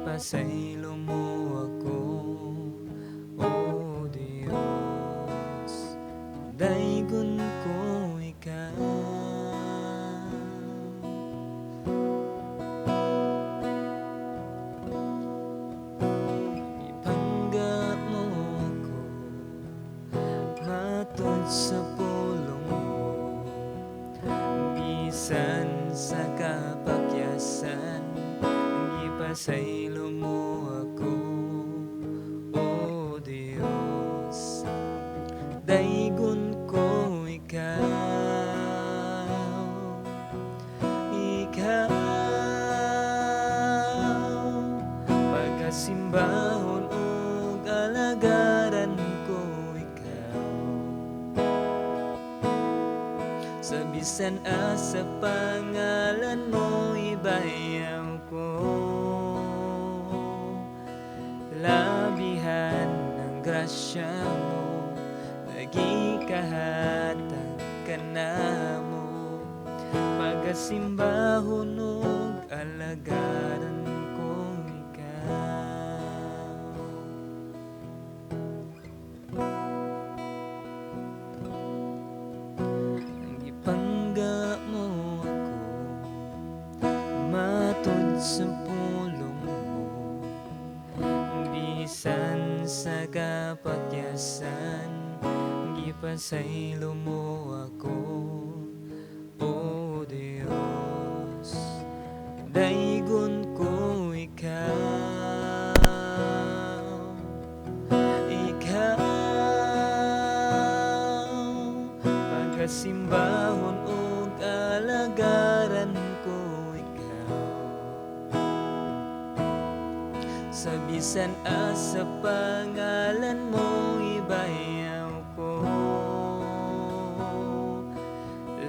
ipasaylo mo ako, O Diyos. Daigon ko ikaw. Ipangga mo ako matod sa pulong mo, bisan sa kapakyasan, ipasaylo mo ako, O Diyos. Daigon ko ikaw, pagkasimbahon ug alagaran ko ikaw, sa bisan asa pangalan mo ibayaw ko, labihan ng grasya mo, nagikahatag ka namo, pagkasimbahon ug alagaran ko ikaw. Ang ipangga mo ako matod sa pulong mo, bisan sa kapakyasan, ipasaylo mo ako, O Diyos. Daigon ko ikaw, pagkasimbahon ug alagaran ko ikaw, sa bisan asa pangalan mo ibayaw ko,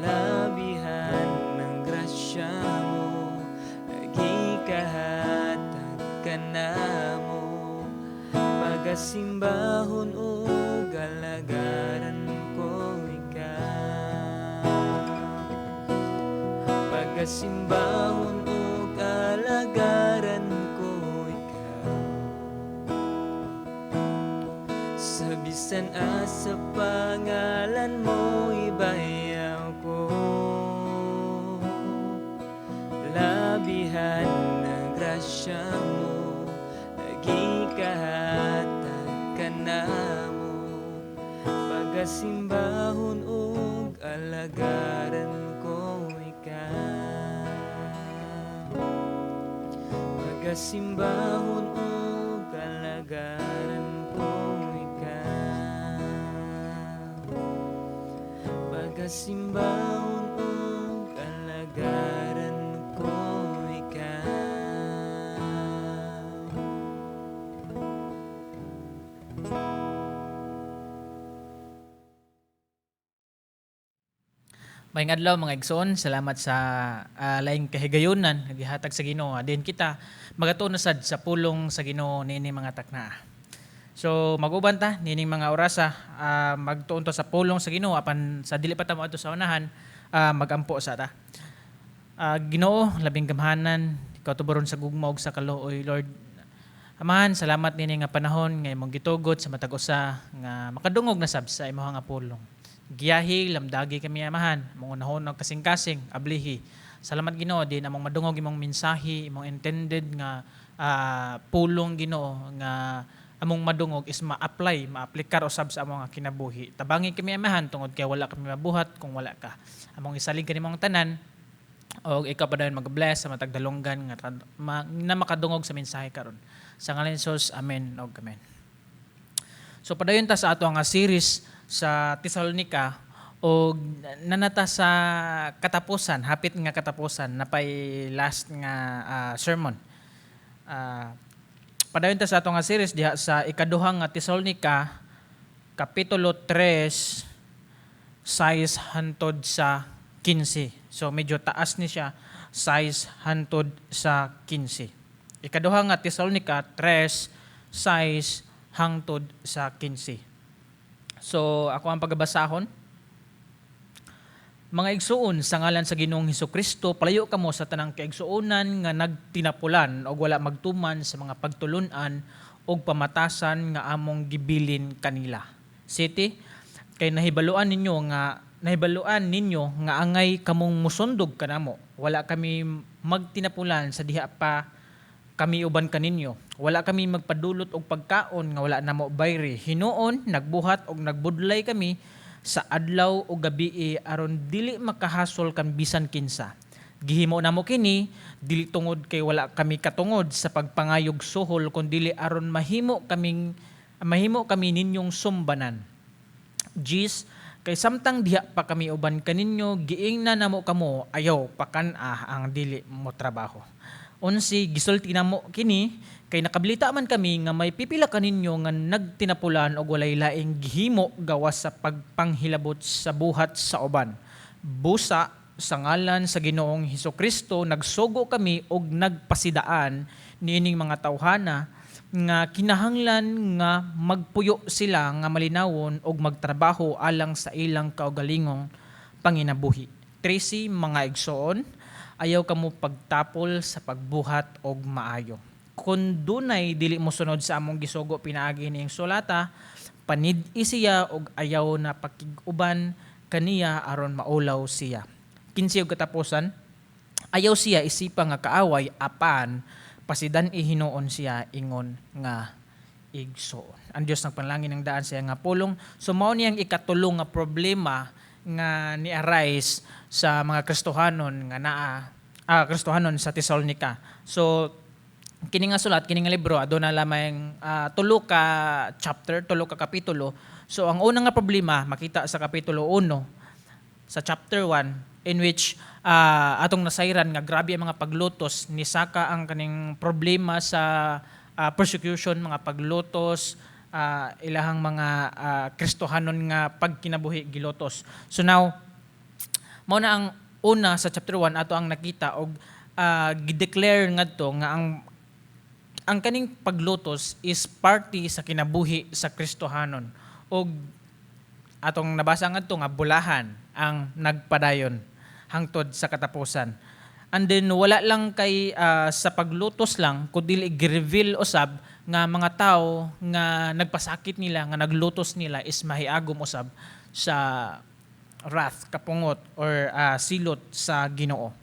labihan ng grasya mo, nagikahatag ka namo, pagkasimbahon ug alagaran ko ikaw, pagkasimbahon ug alagaran ko ikaw, sa bisan asa pangalan mo ibayaw ko, labihan ng grasya mo, nagikahatag ka namo, pagkasimbahon ug alagaran ko ikaw, pagkasimbahon ug alagaran ko ikaw, pagkasimbahon ug alagaran ko ikaw. Maayong adlaw mga igsoon, salamat sa laing kahigayonan nagihatag sa Ginoo. Din kita magatuon na sad sa pulong sa Ginoo niini mga takna. So maguban ta nining mga orasa, magtuon ta sa pulong sa Ginoo apan sa dili pa ta moadto sa unahan, magampo sa ta. Ginoo, labing gamhanan, ikaw tuburon sa gugma ug sa kaluoy, Lord. Amahan, salamat nini nga panahon nga imong gitugot sa matag usa nga makadungog na sab sa imong nga pulong. Giyahi, lamdagi kami amahan, mong unahon og kasing-kasing, ablihi. Salamat Ginoo din among madungog imong mensahe, imong intended nga pulong Ginoo nga among madungog is ma-aplikar usab sa among kinabuhi. Tabangi kami amahan tungod kay wala kami mabuhat kung wala ka. Among isalig kanimong tanan o ikaw pa dayon mag-bless sa matag dalunggan nga na makadungog sa mensahe karon. Sa ngalan ni Jesus, amen og amen. So padayon ta sa ato nga series sa Tesalonica o nanata sa katapusan, hapit nga katapusan, napay last nga sermon. Padayon ta sa ato nga series diha sa ikaduhang nga Tesalonica, Kapitulo 3, 6 hantod sa 15. So medyo taas ni siya, 6 hantod sa 15. Ikaduhang nga Tesalonica 3, 6 hangtod sa 15. So, ako ang pagbabasahon. Mga igsuon sa ngalan sa Ginoong Hesukristo, palayo kamo sa tanang kaigsuonan nga nagtinapulan o wala magtuman sa mga pagtulunan o pamatasan nga among gibilin kanila. City, kay nahibaluan ninyo nga angay kamong musundog kanamo. Wala kami magtinapulan sa diha pa kami uban kaninyo. Wala kami magpadulot og pagkaon nga wala namo bayri. Hinuon nagbuhat og nagbudlay kami sa adlaw o gabi aron dili makahasol kan bisan kinsa. Gihimo namo kini dili tungod kay wala kami katungod sa pagpangayog suhol kun dili aron mahimo kami ninyong sumbanan. Jis kay samtang diha pa kami uban kaninyo giingna namo kamo ayaw pakan-ah ang dili mo trabaho. Unsi gisulti namo kini kay nakabalita man kami nga may pipila kaninyo nga nagtinapulan og walay laing gihimo gawas sa pagpanghilabot sa buhat sa uban. Busa sa ngalan sa Ginoong Hesukristo nagsugo kami og nagpasidaan niining mga tawhana nga kinahanglan nga magpuyo sila nga malinawon og magtrabaho alang sa ilang kaugalingong panginabuhi. Tracy, mga igsoon, ayaw kamo pagtapol sa pagbuhat og maayo. Kung dunay dili mo sunod sa among gisugo pinaagi ning sulata, panid-i siya og ayaw na pakig-uban kaniya aron maulaw siya. Kinsi og katapusan, ayaw siya isipa nga kaaway apan pasidan ihinoon siya ingon nga igsoon. Ang Dios nagpanalangin ng daan siya nga pulong. So mao niyang ikatulong nga problema nga ni-arise sa mga Kristohanon nga Kristohanon sa Tesalonica. So kini nga sulat, kini nga libro aduna lamang tulo ka chapter, tulo ka kapitulo. So ang unang nga problema makita sa kapitulo 1 sa chapter 1 in which atong nasayran nga grabe ang mga paglutos ni Saka ang kaning problema sa persecution, mga paglutos, ilahang mga Kristohanon nga pagkinabuhi gilotos. So now mao na ang una sa chapter 1 ato ang nakita og gideclare ngadto nga ang kaning paglutos is party sa kinabuhi sa Kristohanon og atong nabasa ngadto nga bulahan ang nagpadayon hangtod sa katapusan. And then wala lang kay sa paglutos lang kundi gi-reveal usab nga mga tao nga nagpasakit nila nga naglutos nila is mahiagom usab sa wrath, kapungot or silot sa Ginoo.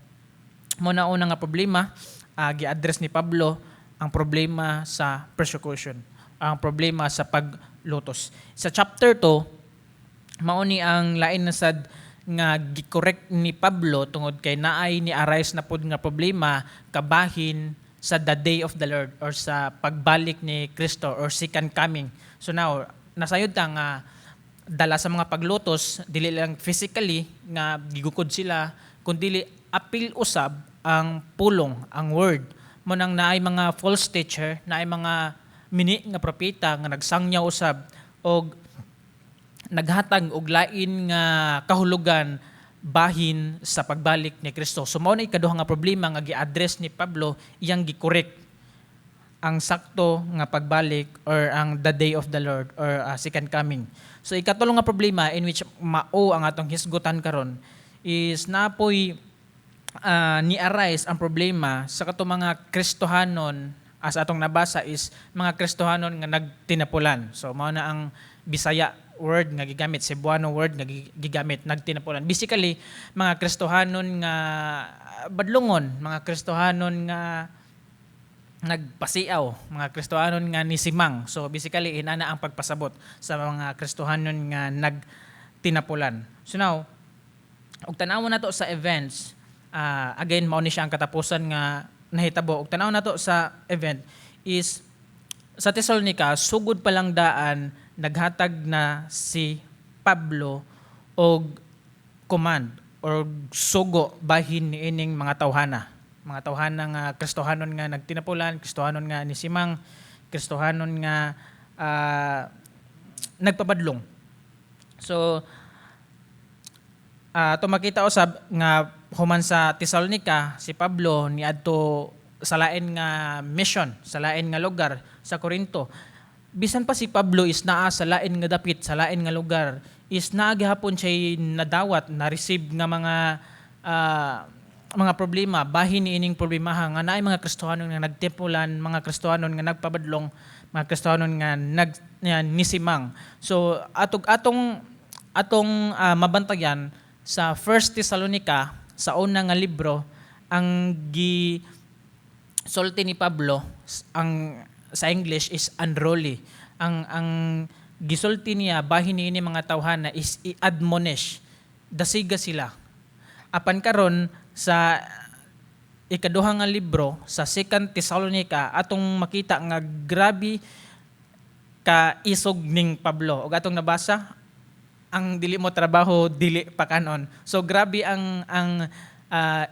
Muna una nga problema gi-address ni Pablo ang problema sa persecution, ang problema sa paglutos. Sa chapter 2 mao ni ang lain na sad nga gi-correct ni Pablo tungod kay naay ni arise na pud nga problema kabahin sa the day of the Lord or sa pagbalik ni Kristo or second coming. So now nasayod ta nga dala sa mga paglutos dili lang physically nga gigukod sila kundi apil usab ang pulong, ang word. Mo nang naay mga false teacher, naay mga mini nga propeta nga nagsangyaw usab og naghatag og lain nga kahulugan bahin sa pagbalik ni Kristo. So mao na ikaduha nga problema nga gi-address ni Pablo, iyang gi-correct ang sakto nga pagbalik or ang the day of the Lord or second coming. So ikatulo nga problema in which mao ang atong hisgutan karon is napoy ni-arise ang problema sa kato mga Kristohanon as atong nabasa is mga Kristohanon nga nagtinapulan. So mao na ang Bisaya word nga gigamit, Cebuano word nga gigamit, nagtinapulan. Basically, mga Kristohanon nga badlungon, mga Kristohanon nga nagpasiaw, mga Kristohanon nga nisimang. So basically, inana ang pagpasabot sa mga Kristohanon nga nagtinapulan. So now, og tanawon nato sa events, again, mao ni siya ang katapusan nga nahitabo. Og tanaw nato sa event is sa Tesalonica, sugod pa lang daan naghatag na si Pablo og command or sugo bahin niining mga tawhana. Mga tawhana nga Kristohanon nga nagtinapulan, Kristohanon nga nisimang, Kristohanon nga nagpabadlong. So to makita usab nga human sa Tesalonica si Pablo niadto sa lain nga mission, sa lain nga lugar sa Corinto. Bisan pa si Pablo is naa sa lain nga dapit, sa lain nga lugar is naagihapon siya nadawat, na-receive nga mga problema, bahin ni ining problemaha nga naay mga Kristohanon nga nagtempulan, mga Kristohanon nga nagpabadlong, mga Kristohanon nga nisimang. So atong mabantayan sa 1 Thessalonica sa una nga libro ang sulti ni Pablo ang sa English is unruly. Ang gisulti niya bahin niini mga tawhana is i-admonish, dasiga sila. Apan karon sa ikaduha nga libro sa 2 Thessalonica atong makita nga grabe ka isog ning Pablo. Ug atong nabasa ang dili mo trabaho dili pa kanon. So grabe ang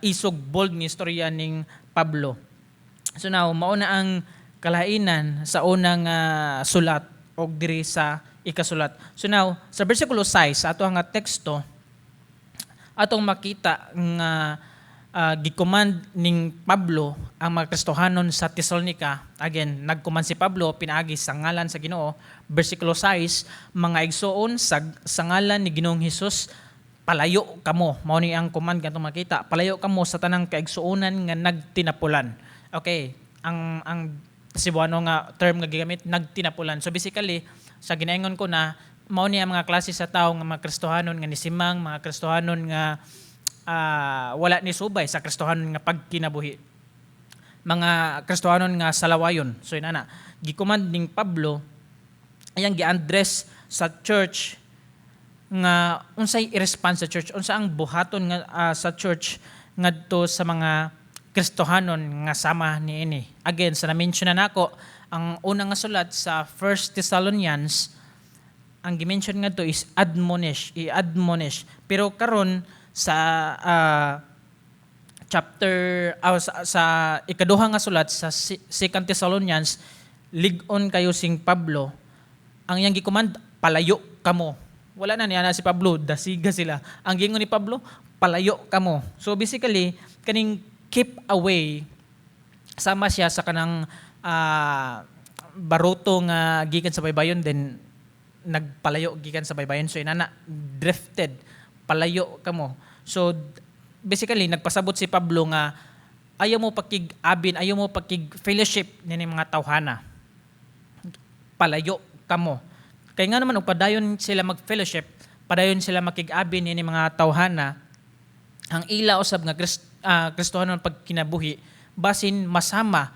isog bold ni istorya ning Pablo. So now mao na ang kalainan sa unang sulat o diri sa ikasulat. So now sa bersikulo 6 sa ato nga teksto atong makita nga gikommand ning Pablo ang mga Kristohanon sa Thessalonica. Again, nagcommand si Pablo pinaagi sa ngalan sa Ginoo. Bersikulo 6, mga igsoon sa ngalan ni Ginoong Hesus, palayo kamo. Mao ni ang command kanto makita. Palayo kamo sa tanang kaigsuonan nga nagtinapulan. Okay, ang Cebuano nga term nga gigamit nagtinapulan. So basically, sa ginaingon ko na mao ni ang mga klase sa tao nga mga Kristohanon nga nisimang, mga Kristohanon nga wala ni subay sa Kristohanon nga pagkinabuhi. Mga Kristohanon nga salawayon. So inana, gicommand ning Pablo ayang gi-address sa church nga unsay i-response sa church, unsa ang buhaton nga sa church ngadto sa mga Kristohanon nga sama niini. Again, sa na-mention na nako, ang unang nga sulat sa 1 Thessalonians, ang gi-mention nga to is admonish, i-admonish. Pero karon sa chapter sa ikaduha nga sulat sa 2 Thessalonians, lig-on kayo sing Pablo, ang iyang gi-command, palayo kamo. Wala na niya na si Pablo, dasiga sila. Ang gingon ni Pablo, palayo kamo. So basically, kaning keep away, sama siya sa kanang baruto nga gikan sa baybayon, then nagpalayo gikan sa baybayon. So inana, drifted, palayo kamo. So basically, nagpasabot si Pablo nga ayaw mo pakig-abin, ayaw mo pakig-fellowship nini mga tawhana. Palayo kamo. Kaya nga naman, padayon sila mag-fellowship, padayon sila makig-abin nini mga tawhana, ang ila usab nga Kristohanon pagkinabuhi, basin masama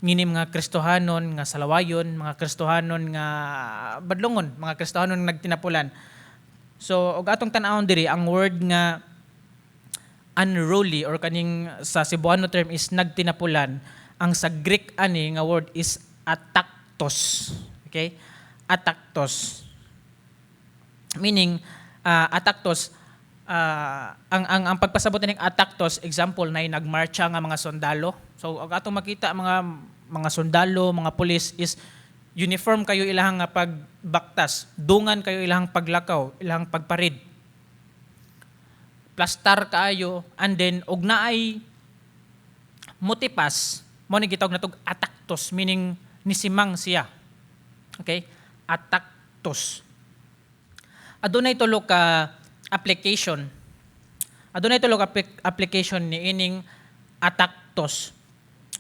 ngini mga Kristohanon nga salawayon, mga Kristohanon nga badlongon, mga Kristohanon nga nagtinapulan. So og atong tan-awon diri ang word nga unruly or kaning sa Cebuano term is nagtinapulan, ang sa Greek ani nga word is ataktos. Okay? Ataktos. Meaning ataktos ang pagpasabot ning ataktos, example na nagmarcha nga mga sundalo. So og atong makita mga sundalo, mga pulis is uniform kayo ilahang nga pagbaktas, dungan kayo ilahang paglakaw, ilahang pagparid. Plastar kaayo, and then og naay motipas, mo ni gitawag natog ataktos, meaning nisimang siya. Okay? Ataktos. Adunay tulo ka application. Adunay tulo ka application ni ining ataktos.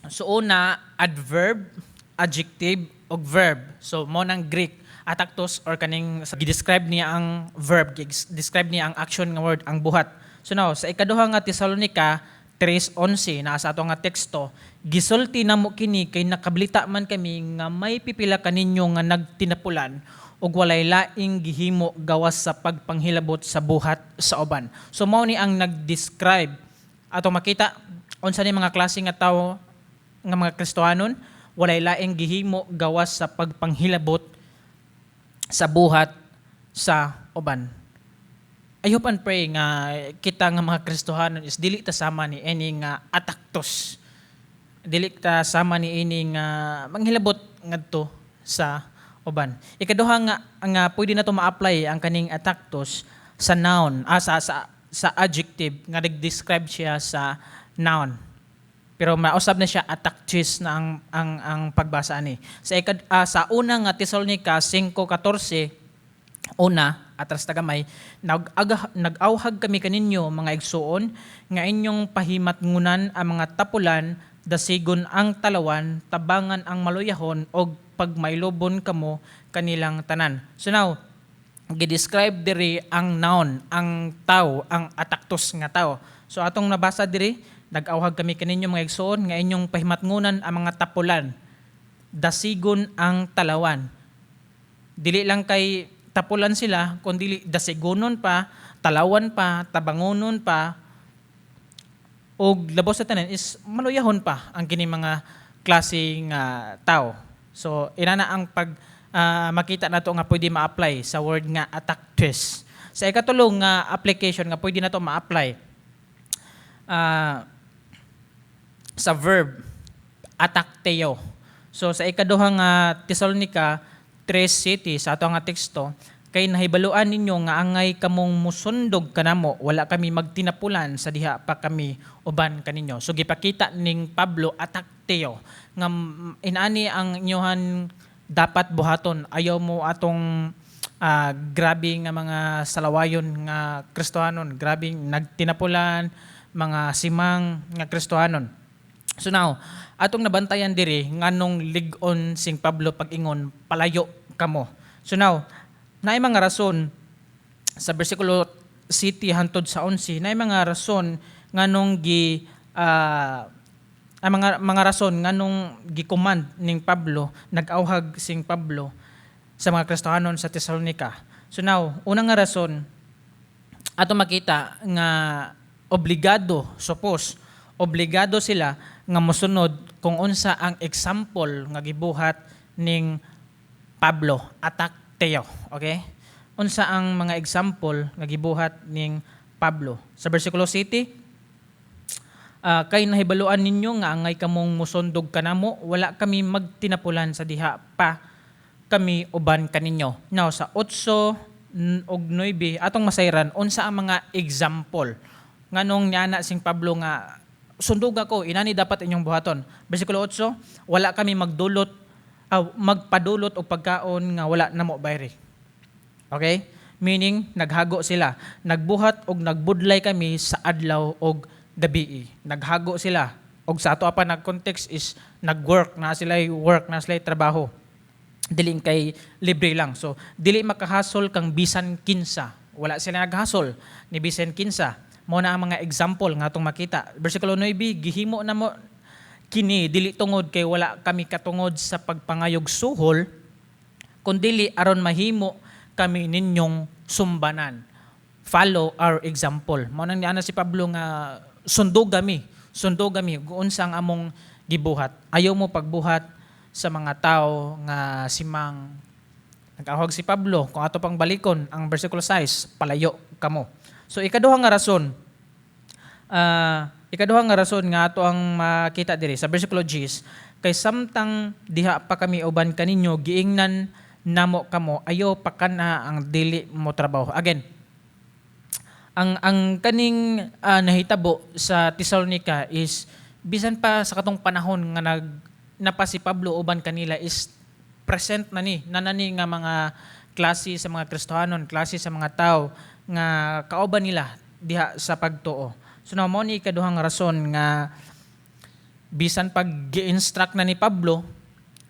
So una, adverb, adjective, og verb. So mo nang Greek ataktos or kaning gi-describe niya ang verb, describe niya ang action nga word, ang buhat. So now, sa ikaduha nga Thessalonica 3:11 na sa ato nga teksto, gisulti namo kini kay nakablita man kami nga may pipila kaninyo nga nagtinapulan ug walay laing gihimo gawas sa pagpanghilabot sa buhat sa uban. So mao ni ang nag-describe ato makita unsa ni mga klase nga tawo nga mga Kristohanon, walay laing gihimo gawas sa pagpanghilabot sa buhat sa uban. I hope and pray nga kita nga mga Kristohanon is dili ta sama ni ini nga ataktos. Dili ta sama ni ini nga manghilabot ngadto sa uban. Ikaduha nga pwede na to ma-apply ang kaning ataktos sa noun, sa adjective nga nag-describe siya sa noun. Pero mausab na siya ataktis na ang pagbasa ani. Sa una nga Thessalonica 5:14, una atras tagamay, nag-awhag kami kaninyo mga igsuon nga inyong pahimatngunan ang mga tapulan, dasigon ang talawan, tabangan ang maluyahon og pagmailobon kamo kanilang tanan. So now, gi-describe diri ang noun, ang tao, ang ataktos nga tao. So atong nabasa diri, nag-awhag kami kaninyo mga igsoon nga inyong pahimatngunan ang mga tapulan, dasigon ang talawan. Dili lang kay tapulan sila, kundi dasigonon pa, talawan pa, tabangonon pa, o labos sa tanan is maluyahon pa ang kini mga klaseng tao. So inana ang pag makita nato nga pwede ma-apply sa word nga ataktes. Sa ikatulong nga application nga pwede nato ma-apply sa verb atakteo. So sa ikaduhang Tesalonica 3:7 sa ato nga teksto, kay nahibaluan ninyo nga angay kamong musundog kanamo, wala kami magtinapulan sa diha pa kami uban kaninyo. So gipakita ning Pablo atakteo nga inani ang inyohan dapat buhaton. Ayaw mo atong grabe nga mga salawayon nga Kristohanon, grabing nagtinapulan, mga simang nga Kristohanon. So now, atong nabantayan diri nganong lig-on sing Pablo pag-ingon palayo kamo. So now, naay mga rason sa bersikulo 7 hangtod sa 11, naay mga rason nganong mga rason nganong gi-command ning Pablo, nag-awhag sing Pablo sa mga Kristohanon sa Tesalonica. So now, unang nga rason ato makita nga obligado sila nga mosunod kung unsa ang example nga gibuhat ning Pablo, atakteo. Okay? Unsa ang mga example nga gibuhat ning Pablo. Sa bersikulo 7, kay nahibaluan ninyo nga angay kamong musundog kanamo, wala kami magtinapulan sa diha pa kami uban kaninyo. Now, sa 8 og 9, atong masayran, unsa ang mga example nganong niana sing Pablo nga sundog ako, inani dapat inyong buhaton. Bersikulo 8, wala kami magpadulot o pagkaon nga wala namo bayri. Okay? Meaning, naghago sila. Nagbuhat o nagbudlay kami sa adlaw o gabi. Naghago sila. O sa ato pa nag-context is nag-work na sila trabaho. Dili kay libre lang. So, dili makahasol kang bisan kinsa. Wala sila naghasol ni bisan kinsa. Mo na ang mga example nga atong makita. Bersikulo 9, gihimo na mo kini dili tungod kay wala kami katungod sa pagpangayog suhol, kundili aron mahimo kami ninyong sumbanan. Follow our example. Mo nang niana si Pablo nga sundog kami unsa ang among gibuhat. Ayaw mo pagbuhat sa mga tao nga simang nag-ahog si Pablo kung ato pang balikon ang bersikulo 6, palayo kamo. So ikaduhang nga rason nga ato ang makita diri sa bersikulo 10, kay samtang diha pa kami uban kaninyo giingnan namo kamo, ayo pa kana ang dili mo trabaho. Again, ang kaning nahitabo sa Tesalonica is bisan pa sa katong panahon nga napa si Pablo uban kanila is present na ni nanani nga mga klase sa mga Kristohanon, klase sa mga tao nga kauban nila diha sa pagtuo. So now, mo ni ikaduhang rason nga bisan pag gi-instruct na ni Pablo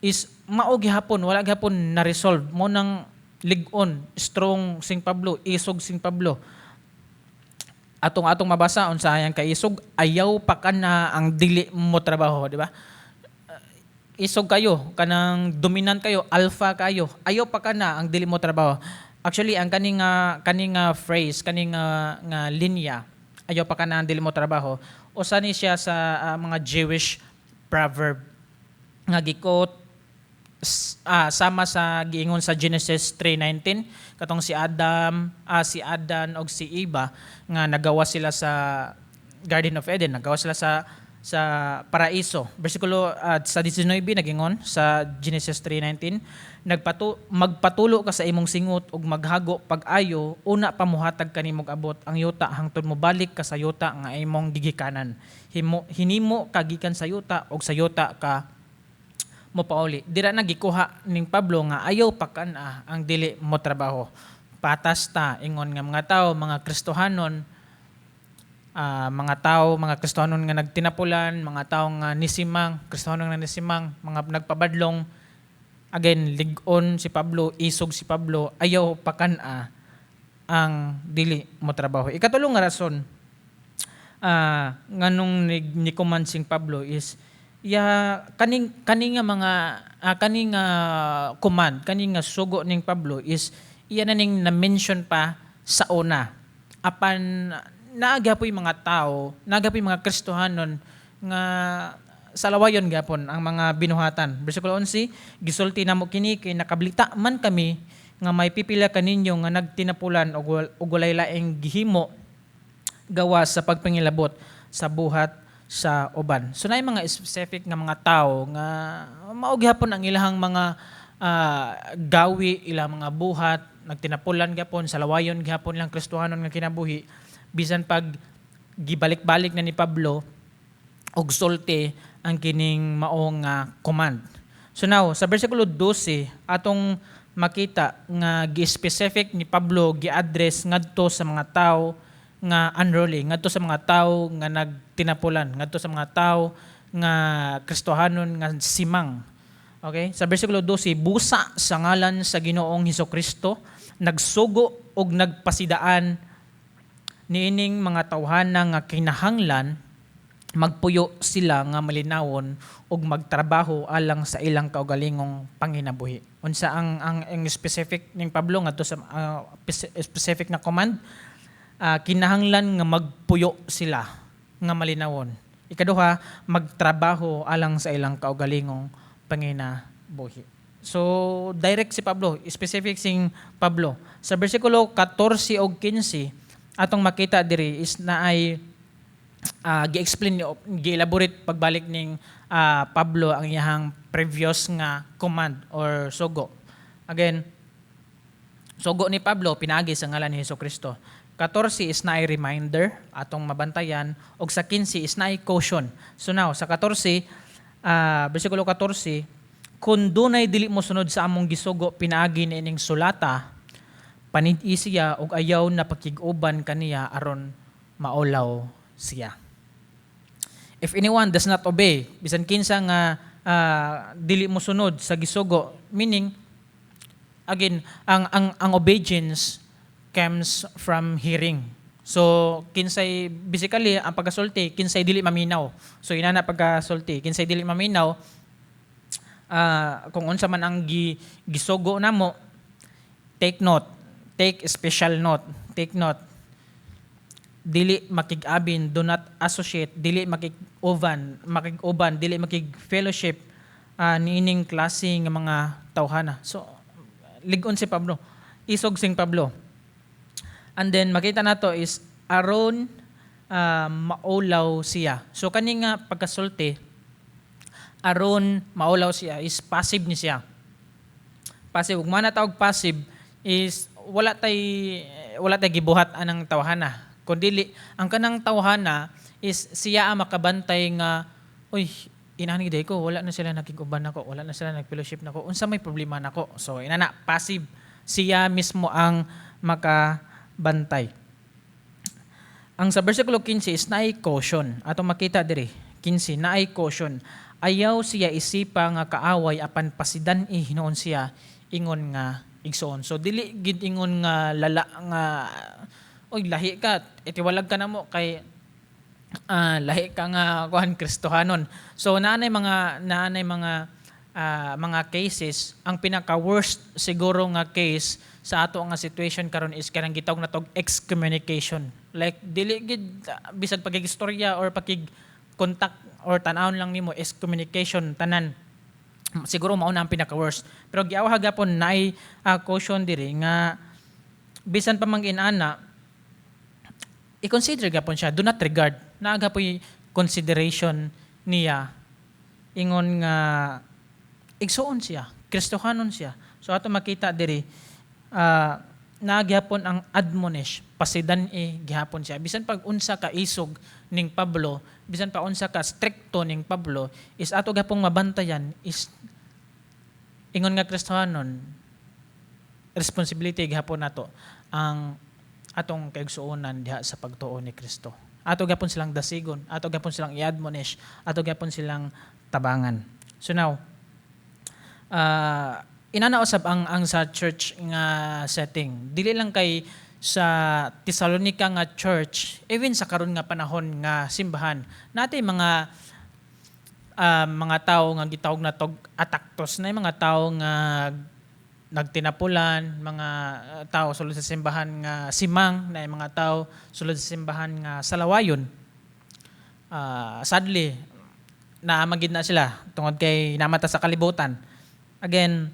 is mao gihapon, wala gihapon na-resolve. Mo nang lig-on, strong sing Pablo, isog sing Pablo. Atong mabasa unsa yang kay isog, ayaw pa kana ang dili mo trabaho, di ba? Isog kayo, kanang dominant kayo, alpha kayo, ayaw pa kana ang dili mo trabaho. Actually, ang kaning phrase, kaning nga linya, ayaw pa kana ang dili mo trabaho, usa ni siya sa mga Jewish proverb nga gikot sama sa giingon sa Genesis 3:19, katong si Adan og si Eva nga nagawa sila sa Garden of Eden, nagawa sila sa paraiso. Bersikulo sa 19 nagingon sa Genesis 3:19, magpatulo ka sa imong singot ug maghago pag-ayo, una pamuhatag kanimog abot ang yuta hangtod mo balik ka sa yuta nga imong gigikanan. Hinimo kagikan sa yuta ug sa yuta ka mo pauli. Dira na gikuha ning Pablo nga ayaw pa kana ang dili mo trabaho. patas ta ingon nga mga tao, mga Kristohanon, mga Kristohanon nga nagtinapulan, mga tao nga nisimang, Kristohanon nga nisimang, mga nagpabadlong. Again, ligon si Pablo, isog si Pablo, ayaw pakana ang dili mo trabaho. Ikatulong nga rason nganong ni command sing Pablo is kaning command, kaning nga sugo ning Pablo is iya na ning na-mention pa sa una. Apan naagapoy mga tao, naagapoy mga Kristohanon nga sa lawayon gapon ang mga binuhatan. Bersikulo 11, gisulti namo kini kay nakablita man kami nga may pipila kaninyo nga nagtinapulan og walay laing gihimo gawas sa pagpangilabot sa buhat sa uban. So naay mga specific nga mga tao nga mao gihapon ang ilahang mga gawi, ilang mga buhat, nagtinapulan gapon sa lawayon gihapon lang Kristohanon nga kinabuhi bisan pag gibalik-balik na ni Pablo og sulti ang kining maong command. So now sa bersikulo 12 atong makita nga gi-specific ni Pablo gi-address ngadto sa mga tao nga unruly, ngadto sa mga tao nga nagtinapulan, ngadto sa mga tao nga Kristohanon nga simang. Okay? Sa bersikulo 12, busa sa ngalan sa Ginoong Hesukristo, nagsugo og nagpasidaan niining mga tawhana nga kinahanglan magpuyo sila nga malinawon ug magtrabaho alang sa ilang kaugalingong panginabuhi. Unsa ang specific ning Pablo ngadto sa specific na command, kinahanglan nga magpuyo sila nga malinawon. Ikaduha, magtrabaho alang sa ilang kaugalingong panginabuhi. So direct si Pablo, specific sing Pablo. Sa bersikulo 14 o 15 atong makita diri is naay gi-explain, gi-elaborate pagbalik ning Pablo ang iyang previous nga command or sugo. Again, sugo ni Pablo pinagi sa ngalan ni Hesukristo. 14 is naay reminder atong mabantayan ug sa 15 is naay caution. So now sa 14 bersikulo 14, kung dunay dili mo sunod sa among gisugo pinaagi niining sulata, panid-i siya ug ayaw na pakig-uban kaniya aron maulaw siya. If anyone does not obey, bisan kinsa nga dili mo sunod sa gisugo, meaning again ang obedience comes from hearing. So kinsay basically ang pagkasulti kinsay dili maminaw. So inana pagkasulti kinsay dili maminaw, kung unsa man ang gisugo namo, take note, take special note, take note. Dili makig-abin, do not associate, dili makig-uban, dili makig-fellowship niining klase nga mga tawhana. So ligon si Pablo, isog sing Pablo. And then makita nato is aron maulaw siya. So kani nga pagkasulti, aron maulaw siya is passive ni siya. Passive, ug man tawag passive is wala tay gibuhat anang tawhana. Kundili ang kanang tawhana is siya ang makabantay nga, uy, inani day ko, wala na sila nakig-uban nako, wala na sila nag-fellowship nako, unsa may problema nako. So inana passive, siya mismo ang makabantay. Ang sa bersikulo 15 is naay caution. Atong makita diri, 15 naay caution. Ayaw siya isipa nga kaaway apan pasidan hinuon siya ingon nga igsoon. So dili gid ingon nga lala nga oy lahi ka, itiwalag ka namo kay lahi ka nga kuan Kristohanon. So naanay mga cases, ang pinaka worst siguro nga case sa ato nga situation karon is kanang gitawag na tog excommunication. Like dili gid bisag pagigistorya or pakig-contact or tan-awon lang nimo, excommunication tanan. Siguro mao na ang pinaka worst. Pero giawa gapon naay caution diri nga bisan pa mang inana i-consider gapon siya, do not regard. Naagapoy consideration niya ingon nga igsuon siya, Kristohanon siya. So ato makita diri nagyapon ang admonish, pasidan gihapon siya. Bisan pag unsa ka isog ning Pablo, bisan pa unsa ka stricto ning Pablo, is ato gapong mabantayan is ingon nga Kristohanon, responsibility gihapon nato ang atong kaigsuonan diha sa pagtuo ni Kristo. Ato gapon silang dasigon, ato gapon silang i-admonish, ato gapon silang tabangan. So now, inanausab ang sa church nga setting. Dili lang kay sa Thessalonica nga church, even sa karon nga panahon nga simbahan, natay mga tao nga gitawag na tog ataktos na mga tao nga nagtinapulan, mga tao sulod sa simbahan nga simang, na mga tao sulod sa simbahan nga salawayon. Sadly, naamagid na sila tungod kay namata sa kalibutan. Again,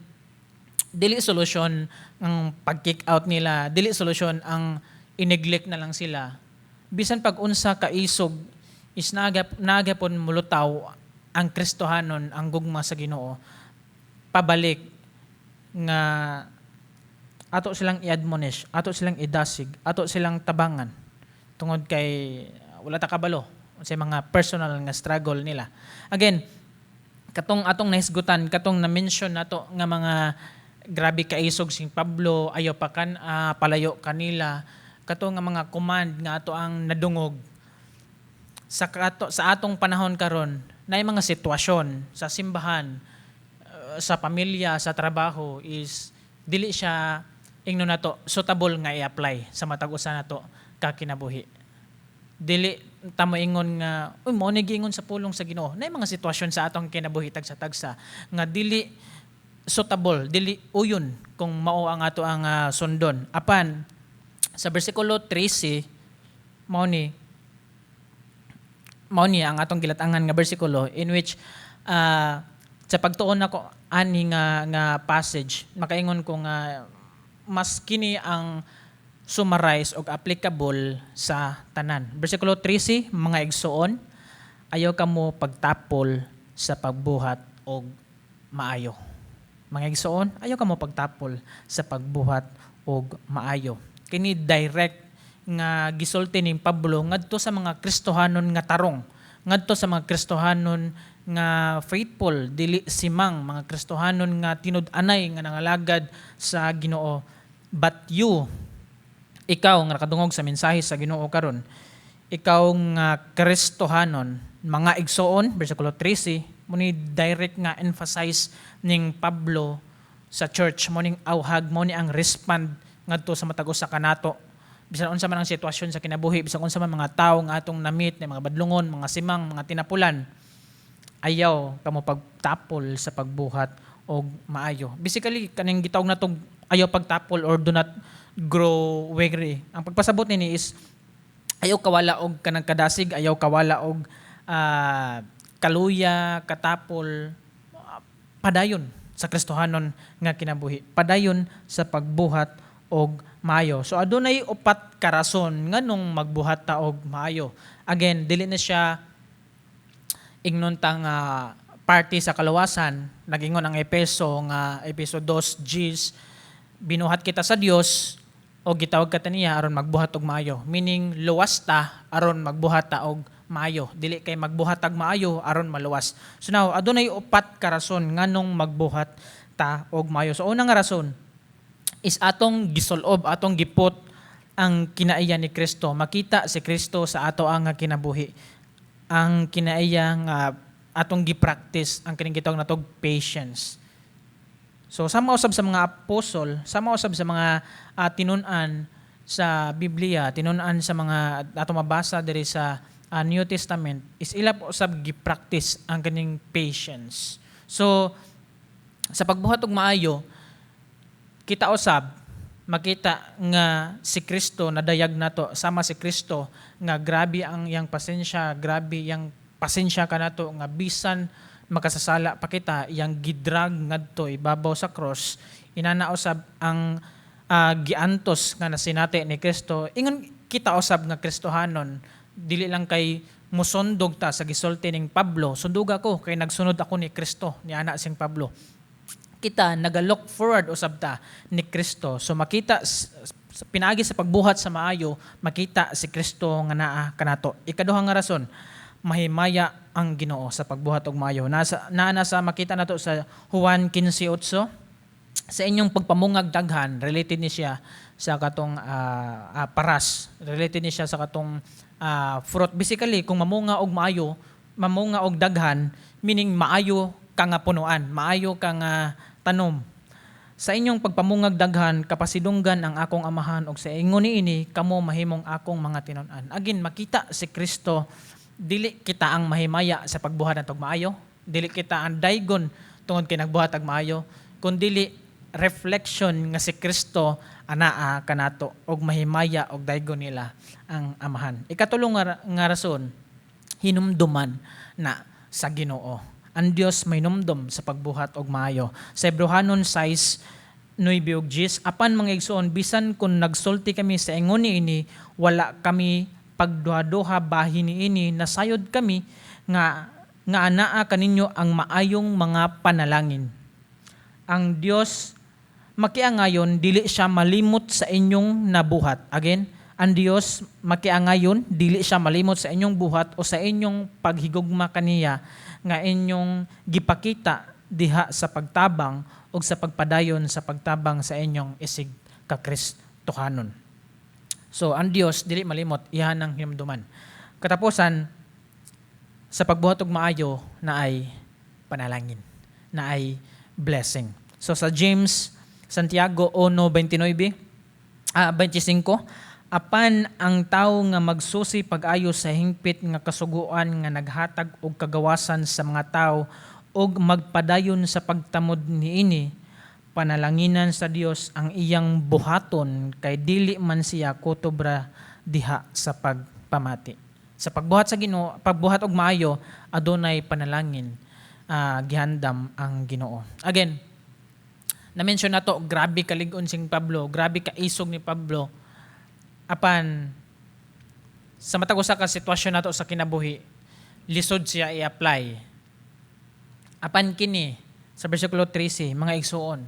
dili solusyon ang pag-kick out nila, dili solusyon ang ineglect na lang sila. Bisan pag unsa ka isog is nagapon mulutaw ang Kristohanon, ang gugma sa Ginoo, pabalik nga ato silang i-admonish, ato silang idasig, ato silang tabangan tungod kay wala ta kabalo sa mga personal nga struggle nila. Again, katong atong nahisgutan, katong na-mention nato nga mga grabe kaisog sing Pablo, ayaw pa palayo kanila, katong nga mga command nga ato ang nadungog sa atong panahon karon, na mga sitwasyon sa simbahan, sa pamilya, sa trabaho is dili siya ingnon nato suitable nga i-apply sa matag usa nato ka kinabuhi. Dili ta moingon nga mo ni giingon sa pulong sa Ginoo. Nay mga sitwasyon sa atong kinabuhi tagsa-tagsa nga dili suitable, dili uyon kung mao ang ato ang sundon. Apan sa bersikulo 13 mao ni ang atong gilatangan nga bersikulo in which sa pagtuon nako ani nga passage, makaingon ko nga mas kini ang summarize o applicable sa tanan. Versikulo 13, mga igsoon, ayaw kamo pagtapol sa pagbuhat og maayo. Mga igsoon, ayaw kamo pagtapol sa pagbuhat og maayo. Kini direct nga gisulti ni Pablo ngadto sa mga Kristohanon nga tarong, ngadto sa mga Kristohanon nga faithful, dili simang, mga Kristohanon nga tinud-anay nga nangalagad sa Ginoo. But you, ikaw nga nakadungog sa mensahe sa Ginoo karon, ikaw nga Kristohanon, mga igsoon, versikulo 13, muni direct nga emphasize ning Pablo sa church, muning awhag, muni ang respond ngadto sa matag usa kanato. Bisan unsa man ang sitwasyon sa kinabuhi, bisan unsa man mga tawo nga atong namit, mga badlungon, mga simang, mga tinapulan, ayaw kamo pagtapol sa pagbuhat og maayo. Basically kaning gitawag natong ayaw pagtapol or do not grow weary. Ang pagpasabot nini is ayaw kawala og kanang kadasig, ayaw kawala og kaluya, katapol, padayon sa Kristohanon nga kinabuhi. Padayon sa pagbuhat og maayo. So adunay upat ka rason nganong magbuhat ta og maayo. Again, dili na siya ingnon tang party sa kalawasan. Nagingon ang Epeso 2:10, binuhat kita sa Dios o gitawag ka niya aron magbuhat og maayo. Meaning luwas ta aron magbuhat ta og maayo. Dili kay magbuhat og maayo aron maluwas. So now adunay upat ka rason nganong magbuhat ta og maayo. So unang rason is atong gisulob, atong gipot ang kinaiya ni Kristo. Makita si Kristo sa ato ang kinabuhi. Ang kinaiya nga atong gi-practice ang kining gitawag natog patience. So sama usab sa mga apostol, sama usab sa mga tinun-an sa Biblia, tinun-an sa mga ato mabasa diri sa New Testament is ila usab gi-practice ang kining patience. So sa pagbuhat og maayo, kita usab makita nga si Kristo nadayag nato, sama si Kristo nga grabe ang iyang pasensya, grabe iyang pasensya kanato nga bisan makasasala pa kita, iyang gidrag ngadto ibabaw sa cross, inana usab ang giantos nga nasinati ni Kristo. Ingon kita usab nga Kristohanon, dili lang kay musundog ta sa gisulti ning Pablo, sundog ako kay nagsunod ako ni Kristo, ni ana sing Pablo. Kita nagalook forward usab ta ni Kristo. So makita pinaagi sa pagbuhat sa maayo, makita si Kristo nga naa kanato. Ikaduha nga rason, mahimaya ang Ginoo sa pagbuhat og maayo. Nasa makita nato sa Juan 15:8. sa inyong pagpamungag daghan, related ni siya sa katong paras, related ni siya sa katong fruit. Basically, kung mamunga og maayo, mamunga og daghan, meaning maayo ka nga punuan, maayo ka nga tanom. Sa inyong pagpamungag daghan, kapasidunggan ang akong amahan og sa ingon niini kamo mahimong akong mga tinun-an. Again, makita si Kristo, dili kita ang mahimaya sa pagbuhat natog maayo, dili kita ang daygon tungod kay nagbuhat ag maayo, kundi reflection nga si Kristo anaa kanato og mahimaya og daygon nila ang amahan. Ikatulong nga rason, hinumduman na sa Ginoo. Ang Dios may numdum sa pagbuhat og maayo. Sa Hebrehanon 6:9 ug 10, apan mga igsoon, bisan kung nagsulti kami sa ingon niini, wala kami pagduha-duha bahin niini, nasayod kami nga anaa kaninyo ang maayong mga panalangin. Ang Dios makiangayon, dili siya malimot sa inyong nabuhat. Again, ang Dios makiangayon, dili siya malimot sa inyong buhat o sa inyong paghigugma kaniya nga inyong gipakita diha sa pagtabang o sa pagpadayon sa pagtabang sa inyong isig kakristohanon. So, ang Dios dili malimot, iyan ang hinumduman. Katapusan, sa pagbuhat og maayo na ay panalangin, na ay blessing. So sa Santiago 1:25, apan ang tawo nga magsusi pag-ayo sa hingpit nga kasuguan nga naghatag og kagawasan sa mga tawo og magpadayon sa pagtamod niini, panalanginan sa Dios ang iyang buhaton kay dili man siya kutobra diha sa pagpamati. Sa pagbuhat sa Ginoo, pagbuhat og maayo, adunay panalangin, gihandam ang Ginoo. Again, na-mention na to, grabe kalig-on sing Pablo, grabe kaisog ni Pablo. Apan, sa matag usa ka sitwasyon nato sa kinabuhi, lisod siya i-apply. Apan kini, sa versikulo 13, mga igsuon,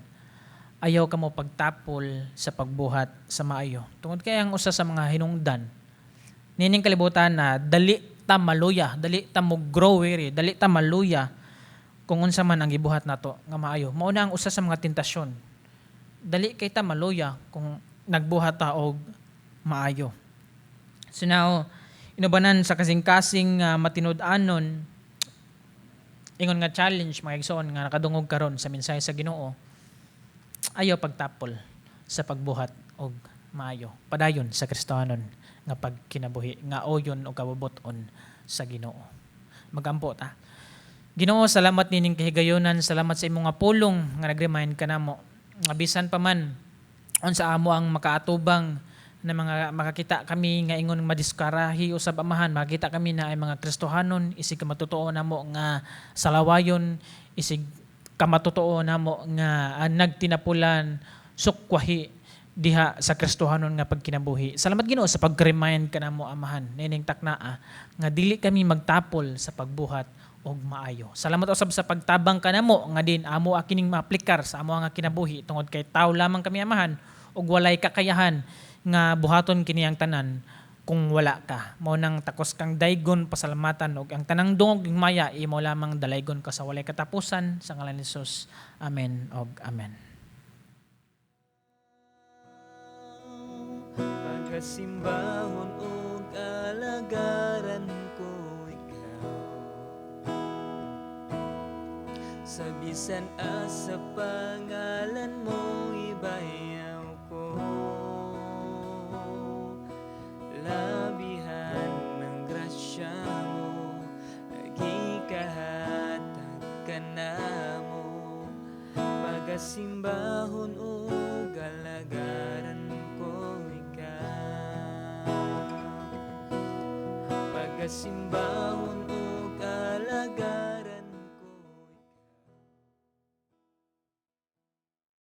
ayaw ka mo pagtapol sa pagbuhat sa maayo. Tungod kay ang usa sa mga hinungdan, nining kalibutan na dali ta maluya, dali ta mo grow weary, dali ta maluya kung unsa man ang gibuhat nato nga maayo. Mao na ang usa sa mga tentasyon. Dali kay ta maluya kung nagbuhat ta og maayo. So now, inubanan sa kasing-kasing matinud-anon, ingon nga challenge mga igsoon nga nakadungog karon sa mensahe sa Ginoo, ayaw pagtapol sa pagbuhat og maayo. Padayon sa Kristohanon nga pagkinabuhi, nga oyon o kabubuton sa Ginoo. Magampo ta. Ginoo, salamat nining kahigayonan, salamat sa imong nga pulong nga nag-remind kanamo. Bisan pa man unsa amo ang makaatubang na mga makakita kami nga ingon madiskarahi usab amahan, makita kami na ay mga Kristohanon, isig kamatutuo namo nga salawayon, isig kamatutuo namo nga nagtinapulan sukwahi diha sa Kristohanon nga pagkinabuhi. Salamat Ginoo sa pag-remind kanamo amahan nining taknaa nga dili kami magtapol sa pagbuhat og maayo. Salamat usab sa pagtabang kanamo nga din amo kining maaplikar sa amo nga kinabuhi tungod kay tawo lamang kami amahan ug walay kakayahan nga buhaton kini ang tanan kung wala ka. Mao nang takos kang daygon pasalamatan ug ang tanang dungog maya imo lamang dalaygon ka sa walay katapusan sa ngalan ni Jesus. Amen ug amen. Pagkasimbahon ug alagaran ko ikaw, sa bisan asa pangalan mo ibayaw ko. Labihan ng grasya mo, nagikahatag ka na mo. Pagkasimbahon ug alagaran ko ikaw, pagkasimbahon